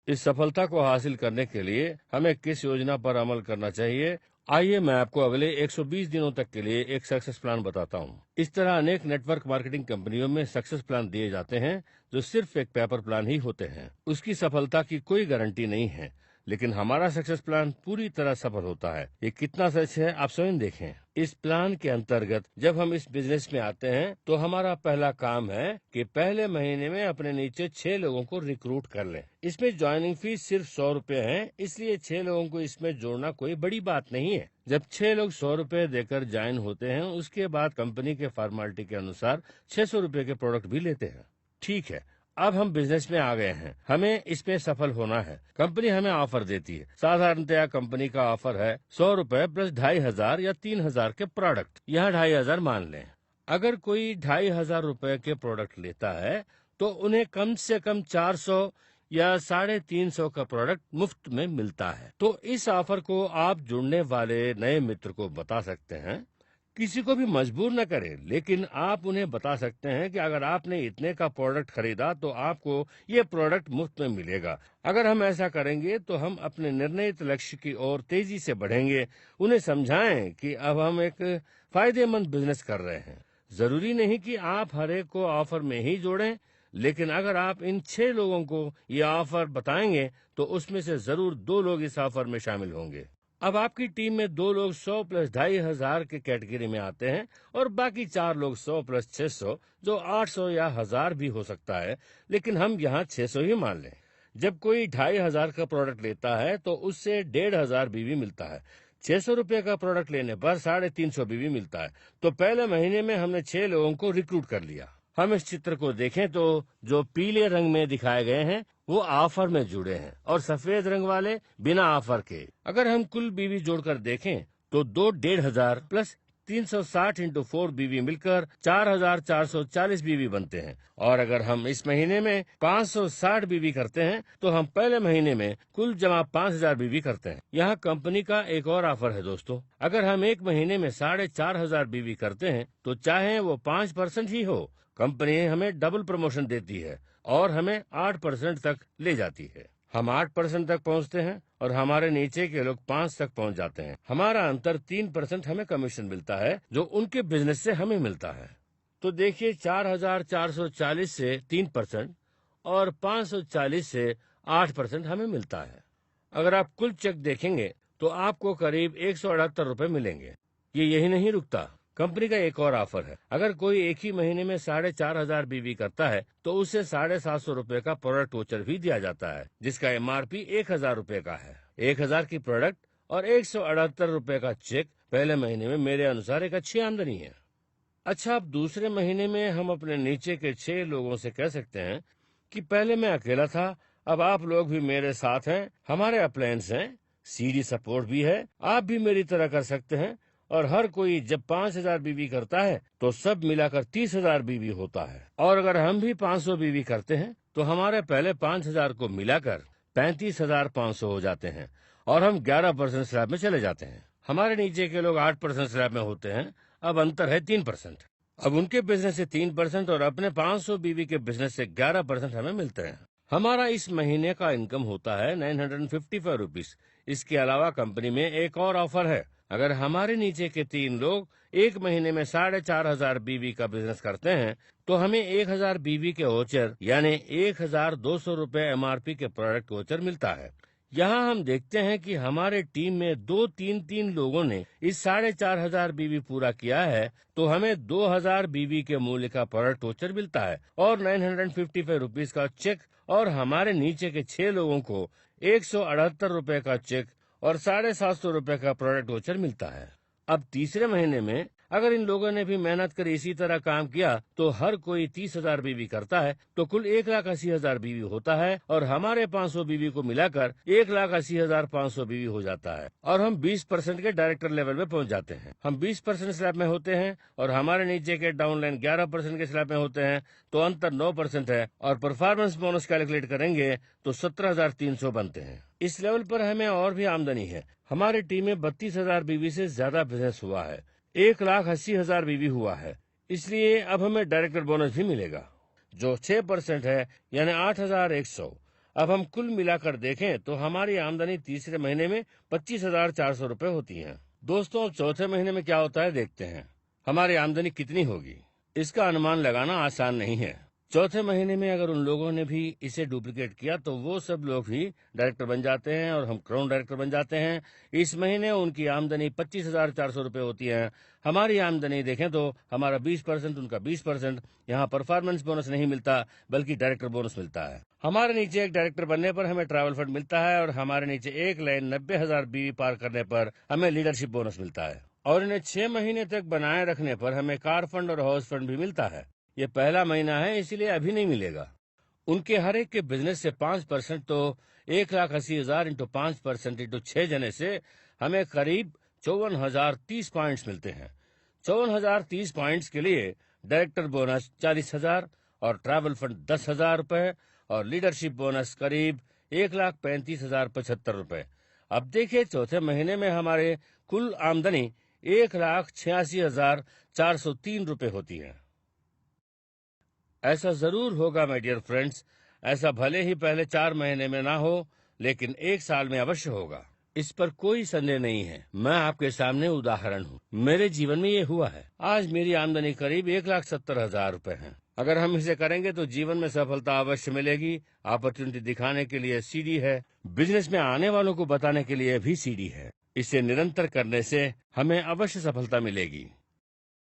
इस सफलता को हासिल करने के लिए हमें किस योजना पर अमल करना चाहिए, आइए मैं आपको अगले 120 दिनों तक के लिए एक सक्सेस प्लान बताता हूँ। इस तरह अनेक नेटवर्क मार्केटिंग कंपनियों में सक्सेस प्लान दिए जाते हैं जो सिर्फ एक पेपर प्लान ही होते हैं। उसकी सफलता की कोई गारंटी नहीं है, लेकिन हमारा सक्सेस प्लान पूरी तरह सफल होता है। ये कितना सच है आप स्वयं देखें। इस प्लान के अंतर्गत जब हम इस बिजनेस में आते हैं तो हमारा पहला काम है कि पहले महीने में अपने नीचे 6 लोगों को रिक्रूट कर लें। इसमें ज्वाइनिंग फीस सिर्फ 100 रुपए है, इसलिए 6 लोगों को इसमें जोड़ना कोई बड़ी बात नहीं है। जब 6 लोग 100 रुपए देकर ज्वाइन होते हैं, उसके बाद कंपनी के फॉर्मेलिटी के अनुसार 600 रुपए के प्रोडक्ट भी लेते हैं। ठीक है, अब हम बिजनेस में आ गए हैं, हमें इसमें सफल होना है। कंपनी हमें ऑफर देती है। साधारणतया कंपनी का ऑफर है 100 रुपए प्लस 2500 या 3000 के प्रोडक्ट। यहाँ 2500 मान लें। अगर कोई 2500 रुपए के प्रोडक्ट लेता है तो उन्हें कम से कम 400 या 350 का प्रोडक्ट मुफ्त में मिलता है। तो इस ऑफर को आप जुड़ने वाले नए मित्र को बता सकते हैं। किसी को भी मजबूर न करें, लेकिन आप उन्हें बता सकते हैं कि अगर आपने इतने का प्रोडक्ट खरीदा तो आपको ये प्रोडक्ट मुफ्त में मिलेगा। अगर हम ऐसा करेंगे तो हम अपने निर्णित लक्ष्य की ओर तेजी से बढ़ेंगे। उन्हें समझाएं कि अब हम एक फायदेमंद बिजनेस कर रहे हैं। जरूरी नहीं कि आप हर एक को ऑफर में ही जोड़ें, लेकिन अगर आप इन 6 लोगों को ये ऑफर बताएंगे तो उसमें से जरूर 2 लोग इस ऑफर में शामिल होंगे। अब आपकी टीम में 2 लोग 100 प्लस 2500 के कैटेगरी में आते हैं और बाकी 4 लोग 100 प्लस 600 जो 800 या 1000 भी हो सकता है, लेकिन हम यहाँ 600 ही मान लें। जब कोई 2500 का प्रोडक्ट लेता है तो उससे 1500 बीवी मिलता है। 600 रुपए का प्रोडक्ट लेने पर 350 बीवी मिलता है। तो पहले महीने में हमने 6 लोगों को रिक्रूट कर लिया। हम इस चित्र को देखें तो जो पीले रंग में दिखाए गए हैं वो ऑफर में जुड़े हैं और सफेद रंग वाले बिना ऑफर के। अगर हम कुल बीवी जोड़कर देखें तो 2500 प्लस 360 इंटू 4 बीवी मिलकर 4440 बीवी बनते हैं। और अगर हम इस महीने में 560 बीवी करते हैं तो हम पहले महीने में कुल जमा 5000 बीवी करते हैं। यहाँ कंपनी का एक और ऑफर है दोस्तों। अगर हम एक महीने में 4500 बीवी करते हैं तो चाहे वो 5% ही हो, कंपनी हमें डबल प्रमोशन देती है और हमें 8% तक ले जाती है। हम 8% तक पहुंचते हैं और हमारे नीचे के लोग 5 तक पहुंच जाते हैं। हमारा अंतर 3% हमें कमीशन मिलता है जो उनके बिजनेस से हमें मिलता है। तो देखिए 4440 से 3% और 540 से 8% हमें मिलता है। अगर आप कुल चेक देखेंगे तो आपको करीब 178 रुपए मिलेंगे। ये यही नहीं रुकता, कंपनी का एक और ऑफर है। अगर कोई एक ही महीने में 4500 बीवी करता है तो उसे 750 रुपए का प्रोडक्ट वोचर भी दिया जाता है, जिसका MRP 1000 रुपए का है। 1000 की प्रोडक्ट और 178 रुपए का चेक पहले महीने में मेरे अनुसार एक अच्छी आमदनी है। अच्छा, अब दूसरे महीने में हम अपने नीचे के 6 लोगों से कह सकते हैं कि पहले मैं अकेला था, अब आप लोग भी मेरे साथ हैं। हमारे अप्लायंस हैं, CD सपोर्ट भी है, आप भी मेरी तरह कर सकते हैं। और हर कोई जब 5000 बीवी करता है तो सब मिलाकर 30,000 बीवी होता है। और अगर हम भी 500 बीवी करते हैं तो हमारे पहले 5000 को मिलाकर 35,500 हो जाते हैं और हम 11% स्लैब में चले जाते हैं। हमारे नीचे के लोग 8% स्लैब में होते हैं। अब अंतर है 3%। अब उनके बिजनेस से 3% और अपने 500 बीवी के बिजनेस से 11% हमें मिलते हैं। हमारा इस महीने का इनकम होता है 955 रुपीज। इसके अलावा कंपनी में एक और ऑफर है। अगर हमारे नीचे के 3 लोग एक महीने में 4500 बीवी का बिजनेस करते हैं तो हमें 1000 बीवी के वोचर यानी 1200 रुपए MRP के प्रोडक्ट वोचर मिलता है। यहाँ हम देखते हैं कि हमारे टीम में 2-3 लोगों ने इस 4500 बीवी पूरा किया है तो हमें 2000 बीवी के मूल्य का प्रोडक्ट वोचर मिलता है और 955 रुपीज का चेक। और हमारे नीचे के 6 लोगों को 178 रुपए का चेक और 750 रुपए का प्रोडक्ट वोचर मिलता है। अब तीसरे महीने में अगर इन लोगों ने भी मेहनत कर इसी तरह काम किया तो हर कोई 30,000 बीवी करता है तो कुल 1,80,000 बीवी होता है और हमारे 500 बीवी को मिलाकर 1,80,500 बीवी हो जाता है और हम 20% के डायरेक्टर लेवल में पहुंच जाते हैं। हम 20% स्लैब में होते हैं और हमारे नीचे के डाउनलाइन 11% के स्लैब में होते हैं तो अंतर 9% है और परफॉर्मेंस बोनस कैलकुलेट करेंगे तो 17,300 बनते हैं। इस लेवल पर हमें और भी आमदनी है। हमारी टीम में 32,000 बीवी से ज्यादा बिजनेस हुआ है, 1,80,000 बीवी हुआ है, इसलिए अब हमें डायरेक्टर बोनस भी मिलेगा जो 6% है यानी 8,100। अब हम कुल मिलाकर देखें तो हमारी आमदनी तीसरे महीने में 25,400 रुपए होती है। दोस्तों, चौथे महीने में क्या होता है देखते हैं। हमारी आमदनी कितनी होगी इसका अनुमान लगाना आसान नहीं है। चौथे महीने में अगर उन लोगों ने भी इसे डुप्लीकेट किया तो वो सब लोग भी डायरेक्टर बन जाते हैं और हम क्राउन डायरेक्टर बन जाते हैं। इस महीने उनकी आमदनी 25,400 रुपए होती है। हमारी आमदनी देखें तो हमारा 20%, उनका 20%। यहाँ परफॉर्मेंस बोनस नहीं मिलता बल्कि डायरेक्टर बोनस मिलता है। हमारे नीचे एक डायरेक्टर बनने पर हमें ट्रैवल फंड मिलता है और हमारे नीचे एक लाइन 90,000 बीवी पार करने पर हमें लीडरशिप बोनस मिलता है और इन्हें 6 महीने तक बनाए रखने पर हमें कार फंड और हाउस फंड भी मिलता है। ये पहला महीना है इसलिए अभी नहीं मिलेगा। उनके हर एक के बिजनेस से 5% तो 1,80,000 इंटू 5% इंटू 6 जने से हमें करीब 54,030 पॉइंट्स मिलते हैं। 54,030 पॉइंट्स के लिए डायरेक्टर बोनस 40,000 और ट्रैवल फंड 10,000 रुपए और लीडरशिप बोनस करीब 1,35,075 रुपए। अब देखिए चौथे महीने में हमारे कुल आमदनी 1,86,403 रुपए होती है। ऐसा जरूर होगा माय डियर फ्रेंड्स। ऐसा भले ही पहले 4 महीने में ना हो लेकिन 1 साल में अवश्य होगा। इस पर कोई संदेह नहीं है। मैं आपके सामने उदाहरण हूँ, मेरे जीवन में ये हुआ है। आज मेरी आमदनी करीब 1,70,000 रुपए है। अगर हम इसे करेंगे तो जीवन में सफलता अवश्य मिलेगी। अपॉर्चुनिटी दिखाने के लिए सीडी है, बिजनेस में आने वालों को बताने के लिए भी सीडी है। इसे निरंतर करने से हमें अवश्य सफलता मिलेगी।